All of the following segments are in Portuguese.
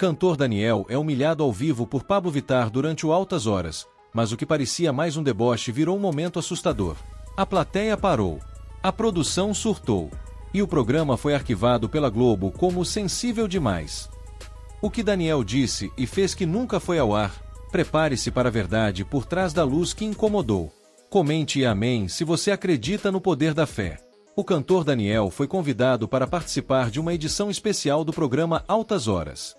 Cantor Daniel é humilhado ao vivo por Pablo Vittar durante o Altas Horas, mas o que parecia mais um deboche virou um momento assustador. A plateia parou. A produção surtou. E o programa foi arquivado pela Globo como sensível demais. O que Daniel disse e fez que nunca foi ao ar. Prepare-se para a verdade por trás da luz que incomodou. Comente e amém se você acredita no poder da fé. O cantor Daniel foi convidado para participar de uma edição especial do programa Altas Horas.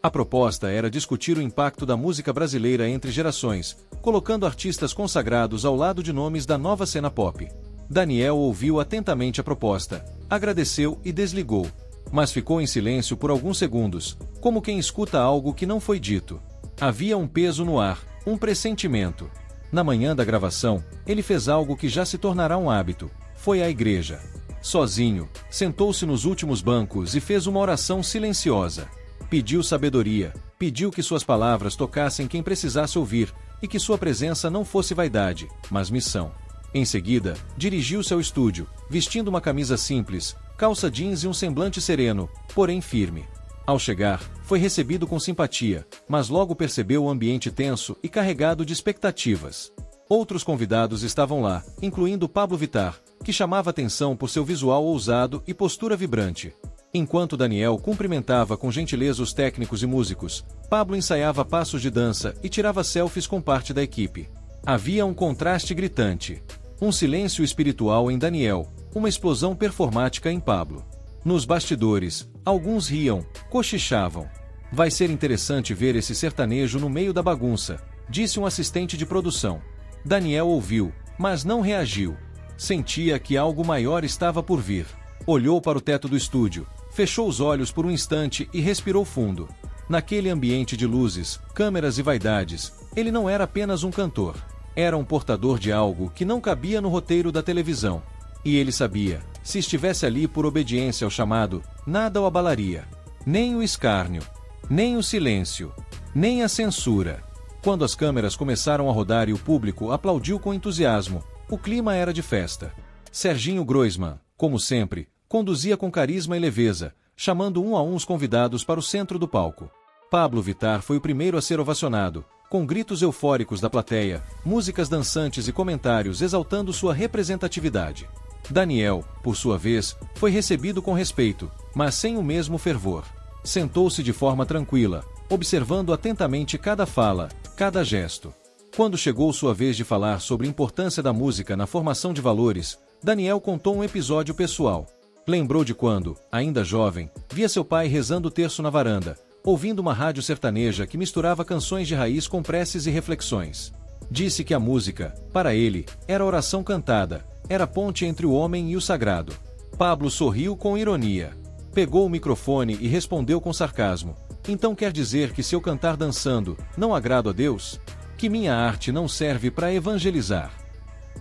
A proposta era discutir o impacto da música brasileira entre gerações, colocando artistas consagrados ao lado de nomes da nova cena pop. Daniel ouviu atentamente a proposta, agradeceu e desligou, mas ficou em silêncio por alguns segundos, como quem escuta algo que não foi dito. Havia um peso no ar, um pressentimento. Na manhã da gravação, ele fez algo que já se tornará um hábito. Foi à igreja. Sozinho, sentou-se nos últimos bancos e fez uma oração silenciosa. Pediu sabedoria, pediu que suas palavras tocassem quem precisasse ouvir e que sua presença não fosse vaidade, mas missão. Em seguida, dirigiu-se ao estúdio, vestindo uma camisa simples, calça jeans e um semblante sereno, porém firme. Ao chegar, foi recebido com simpatia, mas logo percebeu o ambiente tenso e carregado de expectativas. Outros convidados estavam lá, incluindo Pablo Vittar, que chamava atenção por seu visual ousado e postura vibrante. Enquanto Daniel cumprimentava com gentileza os técnicos e músicos, Pablo ensaiava passos de dança e tirava selfies com parte da equipe. Havia um contraste gritante. Um silêncio espiritual em Daniel, uma explosão performática em Pablo. Nos bastidores, alguns riam, cochichavam. Vai ser interessante ver esse sertanejo no meio da bagunça, disse um assistente de produção. Daniel ouviu, mas não reagiu. Sentia que algo maior estava por vir. Olhou para o teto do estúdio, fechou os olhos por um instante e respirou fundo. Naquele ambiente de luzes, câmeras e vaidades, ele não era apenas um cantor. Era um portador de algo que não cabia no roteiro da televisão. E ele sabia, se estivesse ali por obediência ao chamado, nada o abalaria. Nem o escárnio, nem o silêncio, nem a censura. Quando as câmeras começaram a rodar e o público aplaudiu com entusiasmo, o clima era de festa. Serginho Groisman, como sempre, conduzia com carisma e leveza, chamando um a um os convidados para o centro do palco. Pablo Vittar foi o primeiro a ser ovacionado, com gritos eufóricos da plateia, músicas dançantes e comentários exaltando sua representatividade. Daniel, por sua vez, foi recebido com respeito, mas sem o mesmo fervor. Sentou-se de forma tranquila, observando atentamente cada fala, cada gesto. Quando chegou sua vez de falar sobre a importância da música na formação de valores, Daniel contou um episódio pessoal. Lembrou de quando, ainda jovem, via seu pai rezando o terço na varanda, ouvindo uma rádio sertaneja que misturava canções de raiz com preces e reflexões. Disse que a música, para ele, era oração cantada, era a ponte entre o homem e o sagrado. Pablo sorriu com ironia. Pegou o microfone e respondeu com sarcasmo. Então quer dizer que se eu cantar dançando, não agrado a Deus? Que minha arte não serve para evangelizar?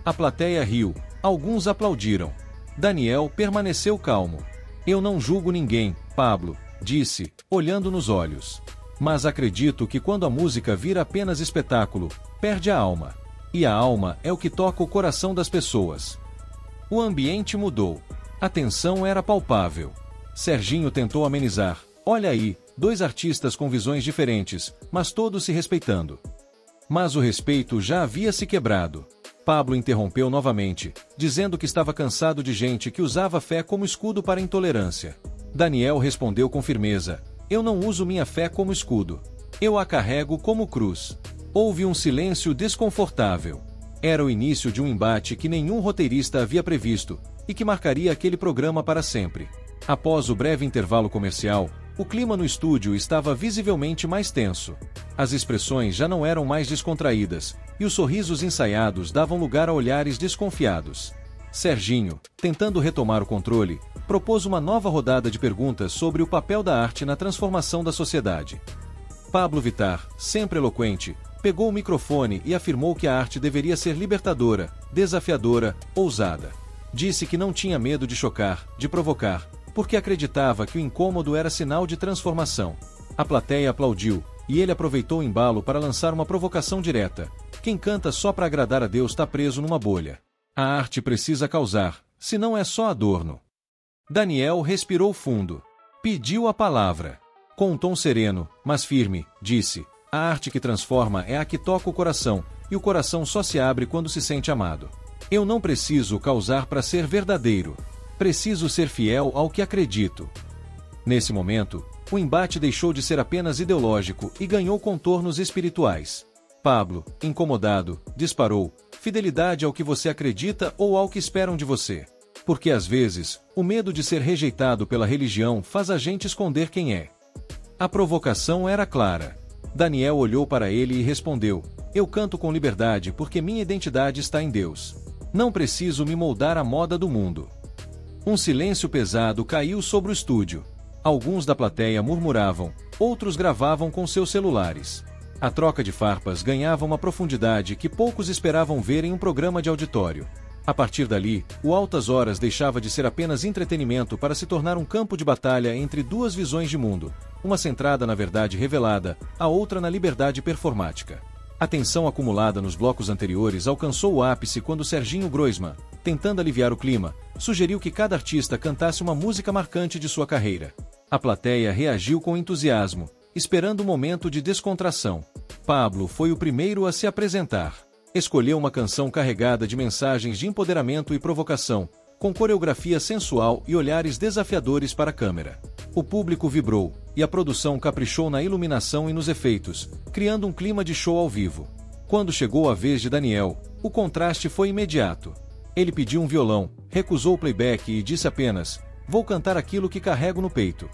A plateia riu, alguns aplaudiram. Daniel permaneceu calmo. Eu não julgo ninguém, Pablo, disse, olhando nos olhos. Mas acredito que quando a música vira apenas espetáculo, perde a alma. E a alma é o que toca o coração das pessoas. O ambiente mudou. A tensão era palpável. Serginho tentou amenizar. Olha aí, dois artistas com visões diferentes, mas todos se respeitando. Mas o respeito já havia se quebrado. Pablo interrompeu novamente, dizendo que estava cansado de gente que usava a fé como escudo para a intolerância. Daniel respondeu com firmeza: eu não uso minha fé como escudo. Eu a carrego como cruz. Houve um silêncio desconfortável. Era o início de um embate que nenhum roteirista havia previsto, e que marcaria aquele programa para sempre. Após o breve intervalo comercial, o clima no estúdio estava visivelmente mais tenso. As expressões já não eram mais descontraídas, e os sorrisos ensaiados davam lugar a olhares desconfiados. Serginho, tentando retomar o controle, propôs uma nova rodada de perguntas sobre o papel da arte na transformação da sociedade. Pablo Vittar, sempre eloquente, pegou o microfone e afirmou que a arte deveria ser libertadora, desafiadora, ousada. Disse que não tinha medo de chocar, de provocar, porque acreditava que o incômodo era sinal de transformação. A plateia aplaudiu, e ele aproveitou o embalo para lançar uma provocação direta. Quem canta só para agradar a Deus está preso numa bolha. A arte precisa causar, senão é só adorno. Daniel respirou fundo. Pediu a palavra. Com um tom sereno, mas firme, disse: a arte que transforma é a que toca o coração, e o coração só se abre quando se sente amado. Eu não preciso causar para ser verdadeiro. Preciso ser fiel ao que acredito. Nesse momento, o embate deixou de ser apenas ideológico e ganhou contornos espirituais. Pablo, incomodado, disparou: fidelidade ao que você acredita ou ao que esperam de você. Porque às vezes, o medo de ser rejeitado pela religião faz a gente esconder quem é. A provocação era clara. Daniel olhou para ele e respondeu: eu canto com liberdade porque minha identidade está em Deus. Não preciso me moldar à moda do mundo. Um silêncio pesado caiu sobre o estúdio. Alguns da plateia murmuravam, outros gravavam com seus celulares. A troca de farpas ganhava uma profundidade que poucos esperavam ver em um programa de auditório. A partir dali, o Altas Horas deixava de ser apenas entretenimento para se tornar um campo de batalha entre duas visões de mundo, uma centrada na verdade revelada, a outra na liberdade performática. A tensão acumulada nos blocos anteriores alcançou o ápice quando Serginho Groisman, tentando aliviar o clima, sugeriu que cada artista cantasse uma música marcante de sua carreira. A plateia reagiu com entusiasmo, esperando um momento de descontração. Pablo foi o primeiro a se apresentar. Escolheu uma canção carregada de mensagens de empoderamento e provocação, com coreografia sensual e olhares desafiadores para a câmera. O público vibrou, e a produção caprichou na iluminação e nos efeitos, criando um clima de show ao vivo. Quando chegou a vez de Daniel, o contraste foi imediato. Ele pediu um violão, recusou o playback e disse apenas: vou cantar aquilo que carrego no peito.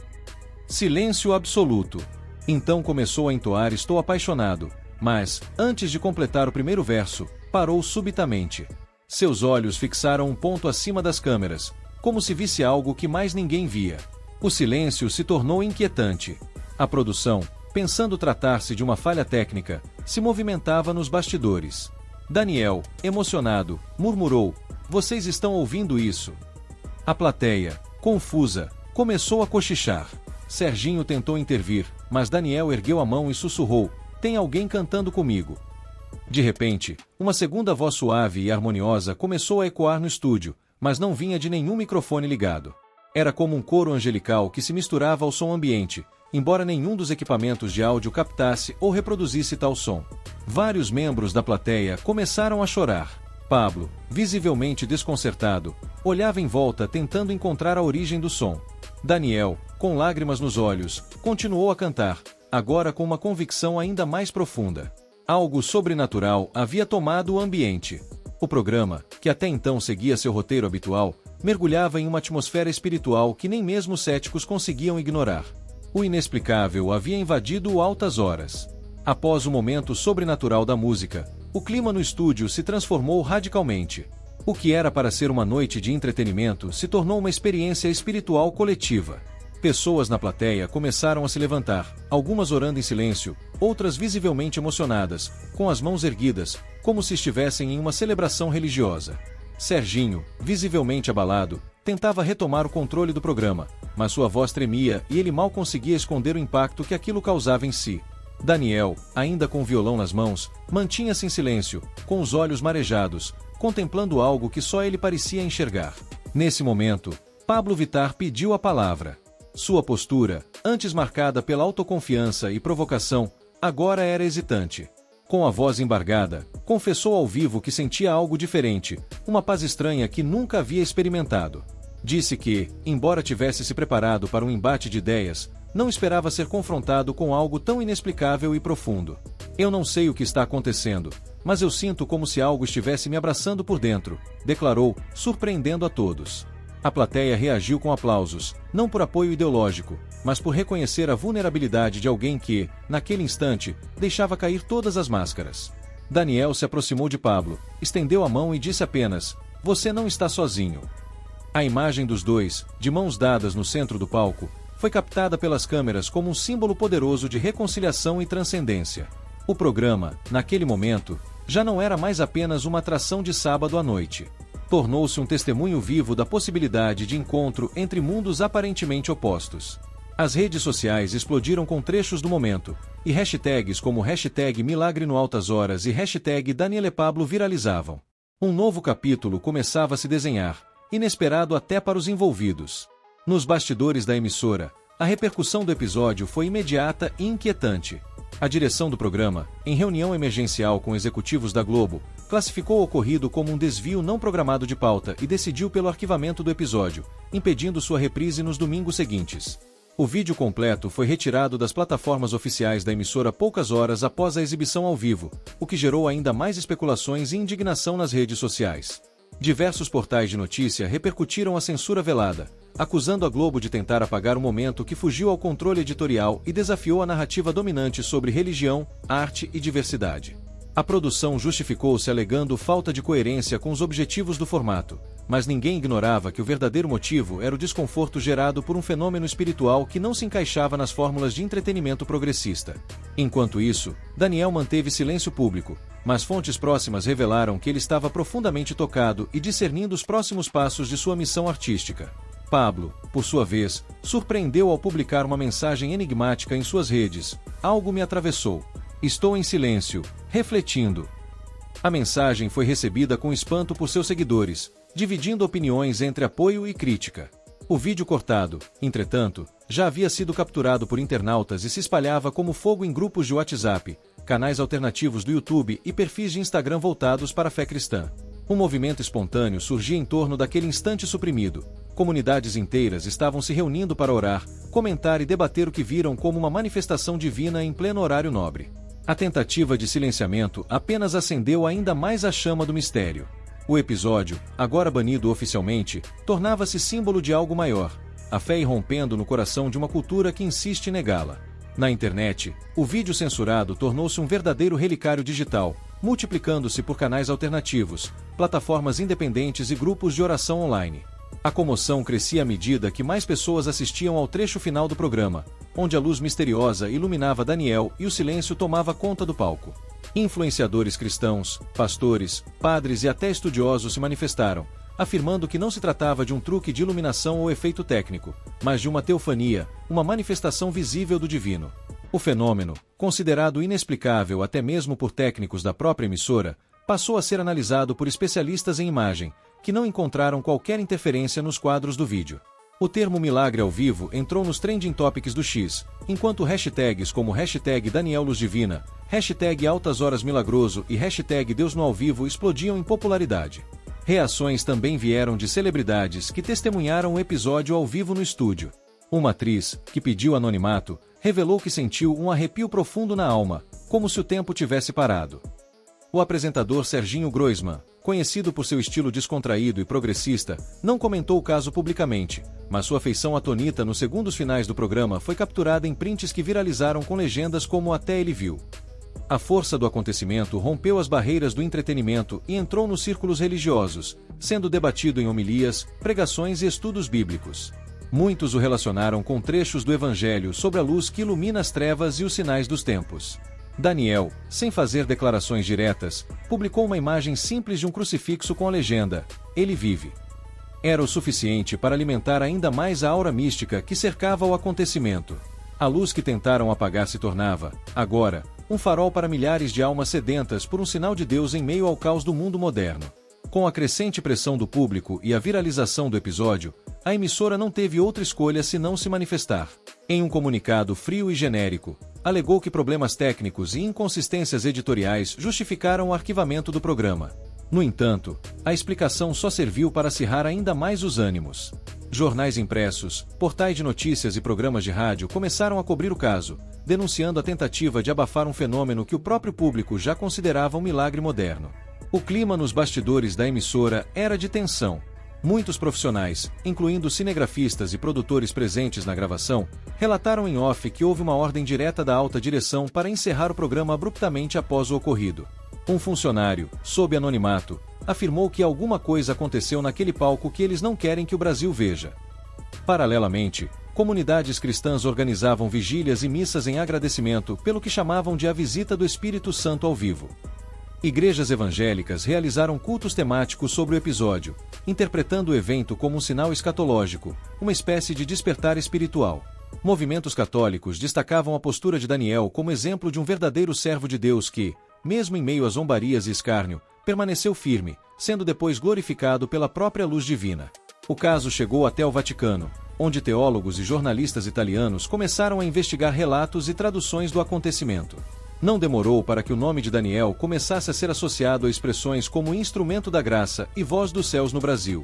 Silêncio absoluto. Então começou a entoar Estou Apaixonado, mas, antes de completar o primeiro verso, parou subitamente. Seus olhos fixaram um ponto acima das câmeras, como se visse algo que mais ninguém via. O silêncio se tornou inquietante. A produção, pensando tratar-se de uma falha técnica, se movimentava nos bastidores. Daniel, emocionado, murmurou: vocês estão ouvindo isso? A plateia, confusa, começou a cochichar. Serginho tentou intervir, mas Daniel ergueu a mão e sussurrou: tem alguém cantando comigo. De repente, uma segunda voz suave e harmoniosa começou a ecoar no estúdio, mas não vinha de nenhum microfone ligado. Era como um coro angelical que se misturava ao som ambiente, embora nenhum dos equipamentos de áudio captasse ou reproduzisse tal som. Vários membros da plateia começaram a chorar. Pablo, visivelmente desconcertado, olhava em volta tentando encontrar a origem do som. Daniel, com lágrimas nos olhos, continuou a cantar, agora com uma convicção ainda mais profunda. Algo sobrenatural havia tomado o ambiente. O programa, que até então seguia seu roteiro habitual, mergulhava em uma atmosfera espiritual que nem mesmo os céticos conseguiam ignorar. O inexplicável havia invadido o Altas Horas. Após o momento sobrenatural da música, o clima no estúdio se transformou radicalmente. O que era para ser uma noite de entretenimento se tornou uma experiência espiritual coletiva. Pessoas na plateia começaram a se levantar, algumas orando em silêncio, outras visivelmente emocionadas, com as mãos erguidas, como se estivessem em uma celebração religiosa. Serginho, visivelmente abalado, tentava retomar o controle do programa, mas sua voz tremia e ele mal conseguia esconder o impacto que aquilo causava em si. Daniel, ainda com o violão nas mãos, mantinha-se em silêncio, com os olhos marejados, contemplando algo que só ele parecia enxergar. Nesse momento, Pablo Vittar pediu a palavra. Sua postura, antes marcada pela autoconfiança e provocação, agora era hesitante. Com a voz embargada, confessou ao vivo que sentia algo diferente, uma paz estranha que nunca havia experimentado. Disse que, embora tivesse se preparado para um embate de ideias, não esperava ser confrontado com algo tão inexplicável e profundo. Eu não sei o que está acontecendo, mas eu sinto como se algo estivesse me abraçando por dentro, declarou, surpreendendo a todos. A plateia reagiu com aplausos, não por apoio ideológico, mas por reconhecer a vulnerabilidade de alguém que, naquele instante, deixava cair todas as máscaras. Daniel se aproximou de Pablo, estendeu a mão e disse apenas: "Você não está sozinho." A imagem dos dois, de mãos dadas no centro do palco, foi captada pelas câmeras como um símbolo poderoso de reconciliação e transcendência. O programa, naquele momento, já não era mais apenas uma atração de sábado à noite. Tornou-se um testemunho vivo da possibilidade de encontro entre mundos aparentemente opostos. As redes sociais explodiram com trechos do momento, e hashtags como #Milagre no Altas Horas e #DanielePablo viralizavam. Um novo capítulo começava a se desenhar, inesperado até para os envolvidos. Nos bastidores da emissora, A repercussão do episódio foi imediata e inquietante. A direção do programa, em reunião emergencial com executivos da Globo, classificou o ocorrido como um desvio não programado de pauta e decidiu pelo arquivamento do episódio, impedindo sua reprise nos domingos seguintes. O vídeo completo foi retirado das plataformas oficiais da emissora poucas horas após a exibição ao vivo, o que gerou ainda mais especulações e indignação nas redes sociais. Diversos portais de notícia repercutiram a censura velada, acusando a Globo de tentar apagar um momento que fugiu ao controle editorial e desafiou a narrativa dominante sobre religião, arte e diversidade. A produção justificou-se alegando falta de coerência com os objetivos do formato, mas ninguém ignorava que o verdadeiro motivo era o desconforto gerado por um fenômeno espiritual que não se encaixava nas fórmulas de entretenimento progressista. Enquanto isso, Daniel manteve silêncio público, mas fontes próximas revelaram que ele estava profundamente tocado e discernindo os próximos passos de sua missão artística. Pablo, por sua vez, surpreendeu ao publicar uma mensagem enigmática em suas redes: "Algo me atravessou. Estou em silêncio, refletindo." A mensagem foi recebida com espanto por seus seguidores, dividindo opiniões entre apoio e crítica. O vídeo cortado, entretanto, já havia sido capturado por internautas e se espalhava como fogo em grupos de WhatsApp, canais alternativos do YouTube e perfis de Instagram voltados para a fé cristã. Um movimento espontâneo surgia em torno daquele instante suprimido. Comunidades inteiras estavam se reunindo para orar, comentar e debater o que viram como uma manifestação divina em pleno horário nobre. A tentativa de silenciamento apenas acendeu ainda mais a chama do mistério. O episódio, agora banido oficialmente, tornava-se símbolo de algo maior, a fé irrompendo no coração de uma cultura que insiste em negá-la. Na internet, o vídeo censurado tornou-se um verdadeiro relicário digital, multiplicando-se por canais alternativos, plataformas independentes e grupos de oração online. A comoção crescia à medida que mais pessoas assistiam ao trecho final do programa, onde a luz misteriosa iluminava Daniel e o silêncio tomava conta do palco. Influenciadores cristãos, pastores, padres e até estudiosos se manifestaram, afirmando que não se tratava de um truque de iluminação ou efeito técnico, mas de uma teofania, uma manifestação visível do divino. O fenômeno, considerado inexplicável até mesmo por técnicos da própria emissora, passou a ser analisado por especialistas em imagem, que não encontraram qualquer interferência nos quadros do vídeo. O termo milagre ao vivo entrou nos trending topics do X, enquanto hashtags como hashtag Daniel Luz Divina, hashtag Altas Horas Milagroso e hashtag Deus no Ao Vivo explodiam em popularidade. Reações também vieram de celebridades que testemunharam o episódio ao vivo no estúdio. Uma atriz, que pediu anonimato, revelou que sentiu um arrepio profundo na alma, como se o tempo tivesse parado. O apresentador Serginho Groisman, conhecido por seu estilo descontraído e progressista, não comentou o caso publicamente, mas sua feição atônita nos segundos finais do programa foi capturada em prints que viralizaram com legendas como "Até ele viu." A força do acontecimento rompeu as barreiras do entretenimento e entrou nos círculos religiosos, sendo debatido em homilias, pregações e estudos bíblicos. Muitos o relacionaram com trechos do Evangelho sobre a luz que ilumina as trevas e os sinais dos tempos. Daniel, sem fazer declarações diretas, publicou uma imagem simples de um crucifixo com a legenda: "Ele vive." Era o suficiente para alimentar ainda mais a aura mística que cercava o acontecimento. A luz que tentaram apagar se tornava, agora, um farol para milhares de almas sedentas por um sinal de Deus em meio ao caos do mundo moderno. Com a crescente pressão do público e a viralização do episódio, a emissora não teve outra escolha senão se manifestar. Em um comunicado frio e genérico, alegou que problemas técnicos e inconsistências editoriais justificaram o arquivamento do programa. No entanto, a explicação só serviu para acirrar ainda mais os ânimos. Jornais impressos, portais de notícias e programas de rádio começaram a cobrir o caso, denunciando a tentativa de abafar um fenômeno que o próprio público já considerava um milagre moderno. O clima nos bastidores da emissora era de tensão. Muitos profissionais, incluindo cinegrafistas e produtores presentes na gravação, relataram em off que houve uma ordem direta da alta direção para encerrar o programa abruptamente após o ocorrido. Um funcionário, sob anonimato, afirmou que alguma coisa aconteceu naquele palco que eles não querem que o Brasil veja. Paralelamente, comunidades cristãs organizavam vigílias e missas em agradecimento pelo que chamavam de a visita do Espírito Santo ao vivo. Igrejas evangélicas realizaram cultos temáticos sobre o episódio, interpretando o evento como um sinal escatológico, uma espécie de despertar espiritual. Movimentos católicos destacavam a postura de Daniel como exemplo de um verdadeiro servo de Deus que, mesmo em meio a zombarias e escárnio, permaneceu firme, sendo depois glorificado pela própria luz divina. O caso chegou até o Vaticano, onde teólogos e jornalistas italianos começaram a investigar relatos e traduções do acontecimento. Não demorou para que o nome de Daniel começasse a ser associado a expressões como instrumento da graça e voz dos céus no Brasil.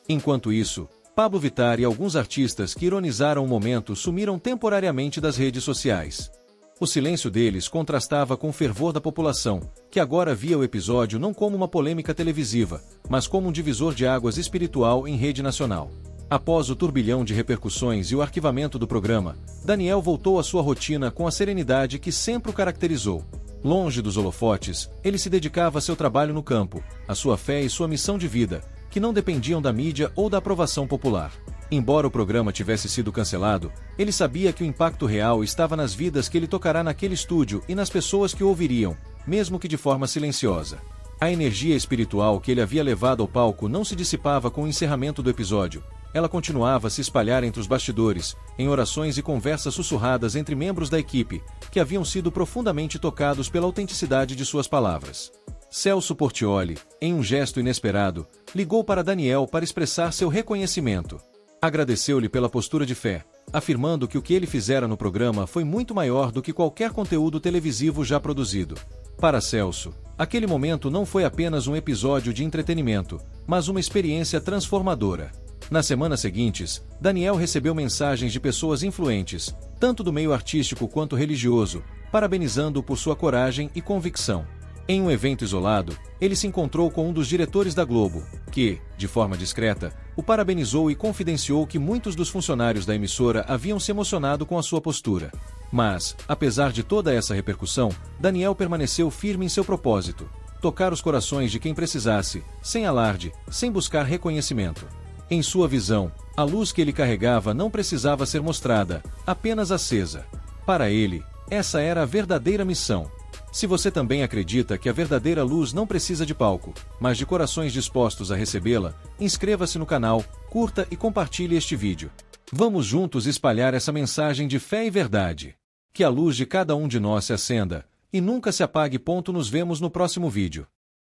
Enquanto isso, Pablo Vittar e alguns artistas que ironizaram o momento sumiram temporariamente das redes sociais. O silêncio deles contrastava com o fervor da população, que agora via o episódio não como uma polêmica televisiva, mas como um divisor de águas espiritual em rede nacional. Após o turbilhão de repercussões e o arquivamento do programa, Daniel voltou à sua rotina com a serenidade que sempre o caracterizou. Longe dos holofotes, ele se dedicava a seu trabalho no campo, a sua fé e sua missão de vida, que não dependiam da mídia ou da aprovação popular. Embora o programa tivesse sido cancelado, ele sabia que o impacto real estava nas vidas que ele tocará naquele estúdio e nas pessoas que o ouviriam, mesmo que de forma silenciosa. A energia espiritual que ele havia levado ao palco não se dissipava com o encerramento do episódio. Ela continuava a se espalhar entre os bastidores, em orações e conversas sussurradas entre membros da equipe, que haviam sido profundamente tocados pela autenticidade de suas palavras. Celso Portiolli, em um gesto inesperado, ligou para Daniel para expressar seu reconhecimento. Agradeceu-lhe pela postura de fé, afirmando que o que ele fizera no programa foi muito maior do que qualquer conteúdo televisivo já produzido. Para Celso, aquele momento não foi apenas um episódio de entretenimento, mas uma experiência transformadora. Nas semanas seguintes, Daniel recebeu mensagens de pessoas influentes, tanto do meio artístico quanto religioso, parabenizando-o por sua coragem e convicção. Em um evento isolado, ele se encontrou com um dos diretores da Globo, que, de forma discreta, o parabenizou e confidenciou que muitos dos funcionários da emissora haviam se emocionado com a sua postura. Mas, apesar de toda essa repercussão, Daniel permaneceu firme em seu propósito: tocar os corações de quem precisasse, sem alarde, sem buscar reconhecimento. Em sua visão, a luz que ele carregava não precisava ser mostrada, apenas acesa. Para ele, essa era a verdadeira missão. Se você também acredita que a verdadeira luz não precisa de palco, mas de corações dispostos a recebê-la, inscreva-se no canal, curta e compartilhe este vídeo. Vamos juntos espalhar essa mensagem de fé e verdade. Que a luz de cada um de nós se acenda e nunca se apague. Nos vemos no próximo vídeo.